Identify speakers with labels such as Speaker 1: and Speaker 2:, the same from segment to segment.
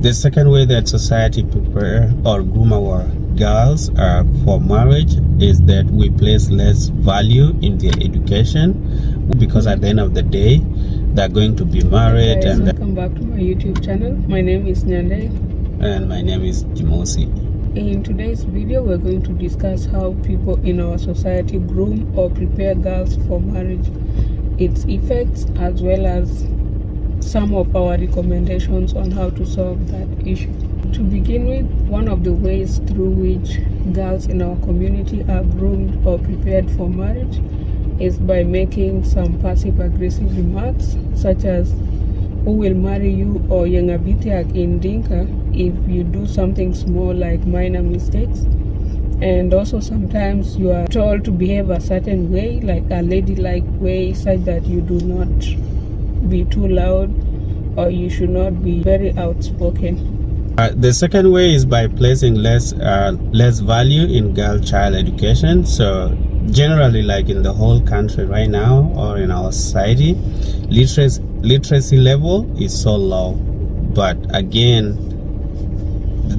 Speaker 1: The second way that society prepare or groom our girls for marriage is that we place less value in their education, because at the end of the day they're going to be married.
Speaker 2: And welcome back to my YouTube channel. My name is Nyande
Speaker 1: and my name is Jimosis.
Speaker 2: In today's video we're going to discuss how people in our society groom or prepare girls for marriage, its effects, as well as some of our recommendations on how to solve that issue. To begin with, one of the ways through which girls in our community are groomed or prepared for marriage is by making some passive-aggressive remarks, such as "who will marry you" or "yengabitiak" in Dinka if you do something small like minor mistakes. And also sometimes you are told to behave a certain way, like a ladylike way, such that you do not be too loud or you should not be very outspoken.
Speaker 1: The second way is by placing less value in girl child education. So generally, like in the whole country right now or in our society, literacy level is so low. But again,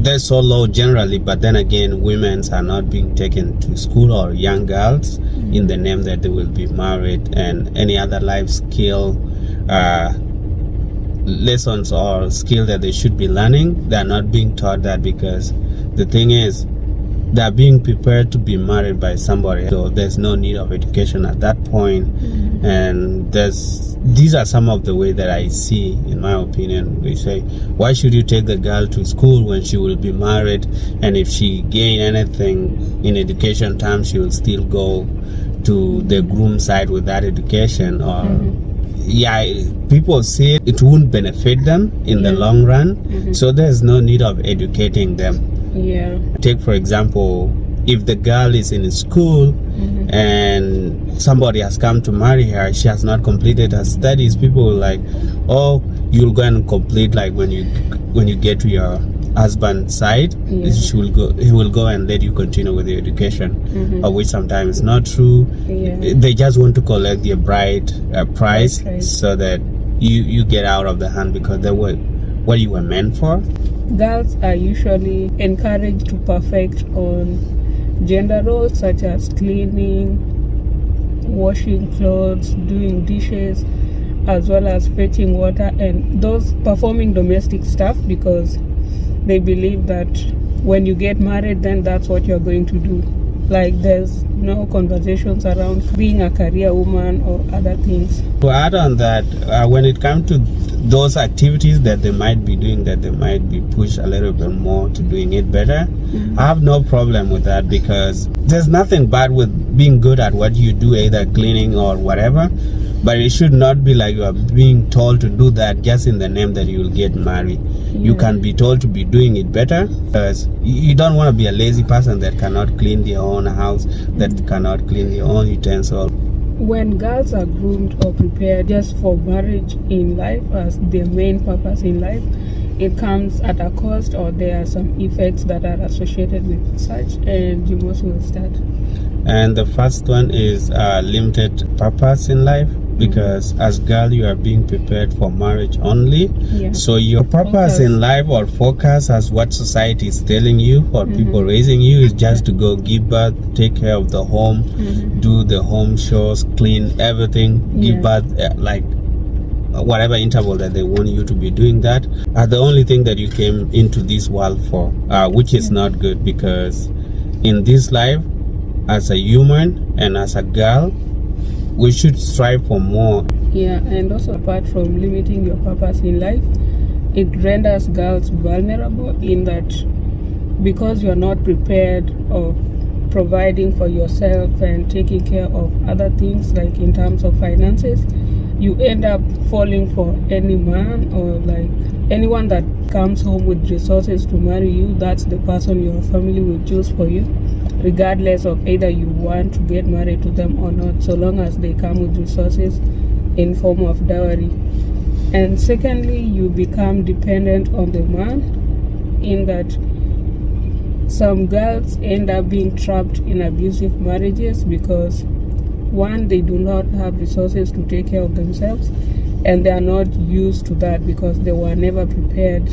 Speaker 1: they're so low generally, but then again, women are not being taken to school, or young girls, in the name that they will be married, and any other life skill lessons or skill that they should be learning, they're not being taught that, because the thing is they're being prepared to be married by somebody, so there's no need of education at that point. And these are some of the way that I see, in my opinion. We say, why should you take the girl to school when she will be married, and if she gain anything in education terms, she will still go to the groom side with that education? Or yeah, people say it won't benefit them in the long run, so there's no need of educating them. Take for example, if the girl is in school and somebody has come to marry her, she has not completed her studies, people will like, oh, you'll go and complete, like when you get to your husband's side, he will go and let you continue with your education, which sometimes is not true. They just want to collect their bride price, so that you get out of the hand, because they were what you were meant for.
Speaker 2: Girls are usually encouraged to perfect on gender roles such as cleaning, washing clothes, doing dishes, as well as fetching water, and those performing domestic stuff, because they believe that when you get married, then that's what you're going to do. Like, there's no conversations around being a career woman or other things.
Speaker 1: To add on that, when it comes to those activities that they might be doing, that they might be pushed a little bit more to doing it better, I have no problem with that, because there's nothing bad with being good at what you do, either cleaning or whatever. But it should not be like you are being told to do that just in the name that you will get married. You can be told to be doing it better, because you don't want to be a lazy person that cannot clean their own house, that cannot clean their own utensils.
Speaker 2: When girls are groomed or prepared just for marriage in life as their main purpose in life, it comes at a cost, or there are some effects that are associated with such, and Jimosis will start.
Speaker 1: And the first one is limited purpose in life, because as girl you are being prepared for marriage only, so your purpose in life or focus, as what society is telling you or people raising you, is just to go give birth, take care of the home, do the home chores, clean everything, give birth, like whatever interval that they want you to be doing. That are the only thing that you came into this world for, which is not good, because in this life, as a human and as a girl, we should strive for more.
Speaker 2: And also, apart from limiting your purpose in life, it renders girls vulnerable, in that because you're not prepared of providing for yourself and taking care of other things, like in terms of finances, you end up falling for any man, or like anyone that comes home with resources to marry you. That's the person your family will choose for you, regardless of either you want to get married to them or not, so long as they come with resources in form of dowry. And secondly, you become dependent on the man, in that some girls end up being trapped in abusive marriages, because one, they do not have resources to take care of themselves, and they are not used to that, because they were never prepared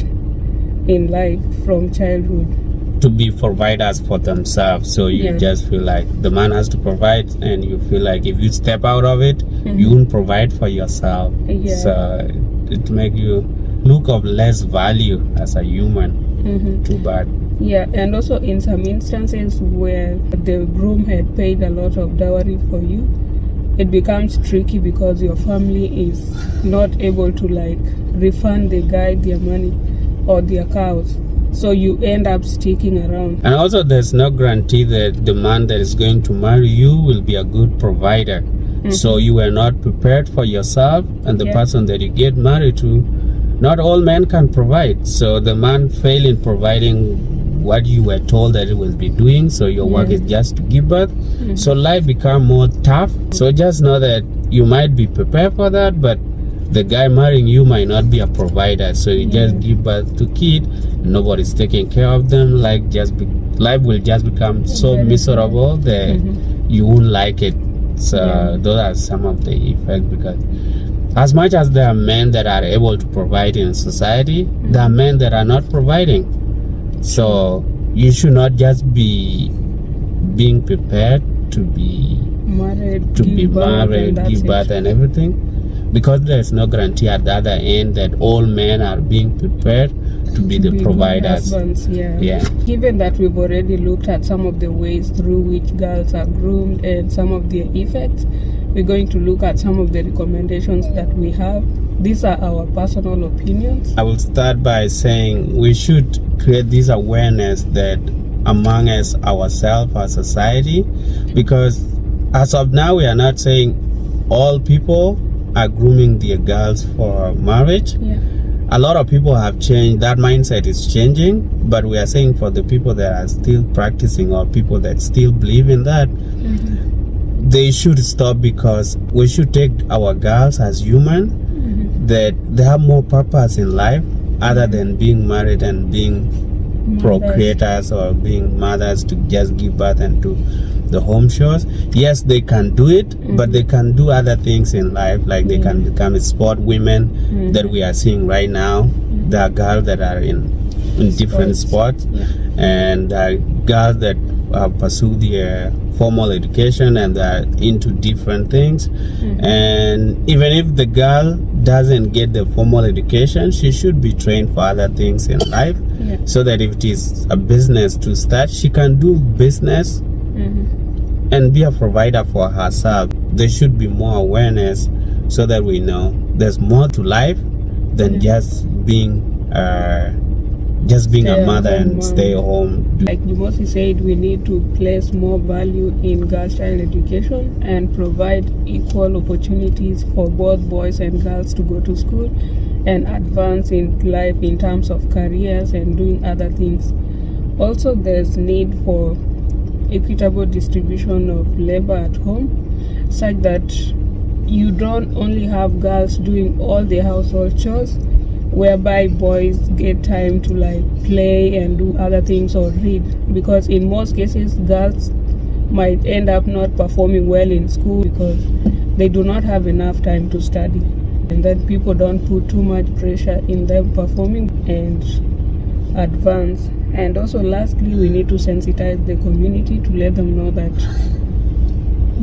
Speaker 2: in life from childhood.
Speaker 1: To be providers for themselves, so you just feel like the man has to provide, and you feel like if you step out of it, you won't provide for yourself. So it make you look of less value as a human. Too bad.
Speaker 2: And also in some instances where the groom had paid a lot of dowry for you, it becomes tricky because your family is not able to like refund the guy their money or their cows. So you end up sticking around.
Speaker 1: And also there's no guarantee that the man that is going to marry you will be a good provider. So you were not prepared for yourself and the person that you get married to. Not all men can provide. So the man failed in providing what you were told that he will be doing. So your work is just to give birth. So life become more tough. So just know that you might be prepared for that, but the guy marrying you might not be a provider. So you just give birth to kid, nobody's taking care of them. Like life will just become so miserable that you won't like it. So those are some of the effects, because as much as there are men that are able to provide in society, there are men that are not providing. So you should not just be being prepared to be married, give birth and everything, because there's no guarantee at the other end that all men are being prepared to be the providers.
Speaker 2: Given that we've already looked at some of the ways through which girls are groomed and some of their effects, we're going to look at some of the recommendations that we have. These are our personal opinions.
Speaker 1: I will start by saying we should create this awareness that among us, ourselves, our society, because as of now, we are not saying all people are grooming their girls for marriage. A lot of people have changed. That mindset is changing, but we are saying for the people that are still practicing or people that still believe in that, they should stop, because we should take our girls as human, that they have more purpose in life other than being married and being procreators or being mothers to just give birth and to the home chores. Yes, they can do it, but they can do other things in life, like they can become sport women that we are seeing right now. There are girls that are in different sports, and there are girls that pursue their formal education and they're into different things. And even if the girl doesn't get the formal education, she should be trained for other things in life, so that if it is a business to start, she can do business and be a provider for herself. There should be more awareness so that we know there's more to life than just being a mother and stay home.
Speaker 2: Like Jimosis said, we need to place more value in girls' child education and provide equal opportunities for both boys and girls to go to school and advance in life in terms of careers and doing other things. Also, there's need for equitable distribution of labor at home, such that you don't only have girls doing all the household chores, whereby boys get time to like play and do other things or read, because in most cases girls might end up not performing well in school because they do not have enough time to study, and then people don't put too much pressure in them performing and advance. And also lastly, we need to sensitize the community to let them know that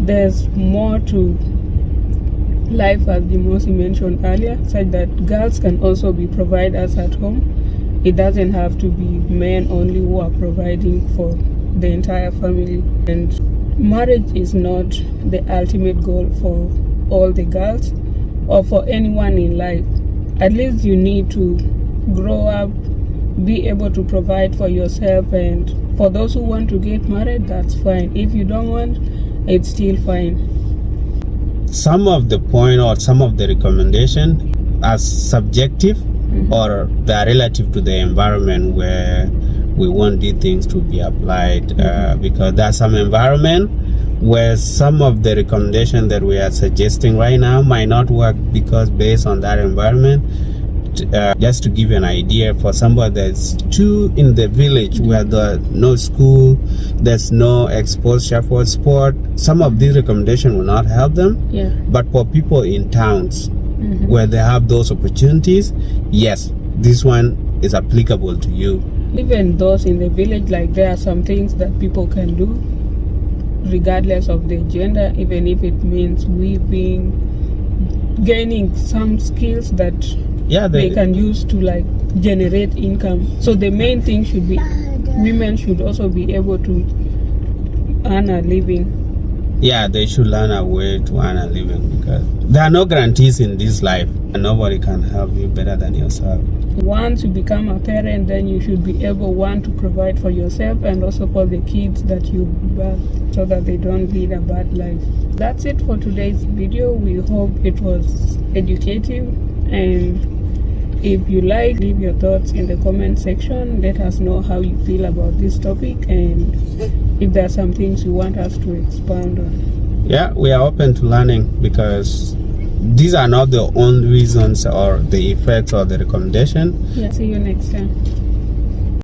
Speaker 2: there's more to life, as Jimosis mentioned earlier, such that girls can also be providers at home. It doesn't have to be men only who are providing for the entire family. And marriage is not the ultimate goal for all the girls or for anyone in life. At least you need to grow up, be able to provide for yourself, and for those who want to get married, that's fine. If you don't want, it's still fine.
Speaker 1: Some of the point or some of the recommendation are subjective or they are relative to the environment where we want these things to be applied, because there are some environment where some of the recommendation that we are suggesting right now might not work, because based on that environment, just to give you an idea, for somebody that's too in the village where there's no school, there's no exposure for sport, some of these recommendations will not help them. But for people in towns where they have those opportunities, yes, this one is applicable to you.
Speaker 2: Even those in the village, like there are some things that people can do regardless of their gender, even if it means weaving, gaining some skills that they can use to like generate income. So the main thing should be women should also be able to earn a living.
Speaker 1: Yeah, they should learn a way to earn a living, because there are no guarantees in this life and nobody can help you better than yourself.
Speaker 2: Once you become a parent, then you should be able, one, to provide for yourself and also for the kids that you birth, so that they don't lead a bad life. That's it for today's video. We hope it was educative, and if you like, leave your thoughts in the comment section. Let us know how you feel about this topic and if there are some things you want us to expound on.
Speaker 1: Yeah, we are open to learning, because these are not the only reasons or the effects or the recommendation.
Speaker 2: Yeah, see you next time.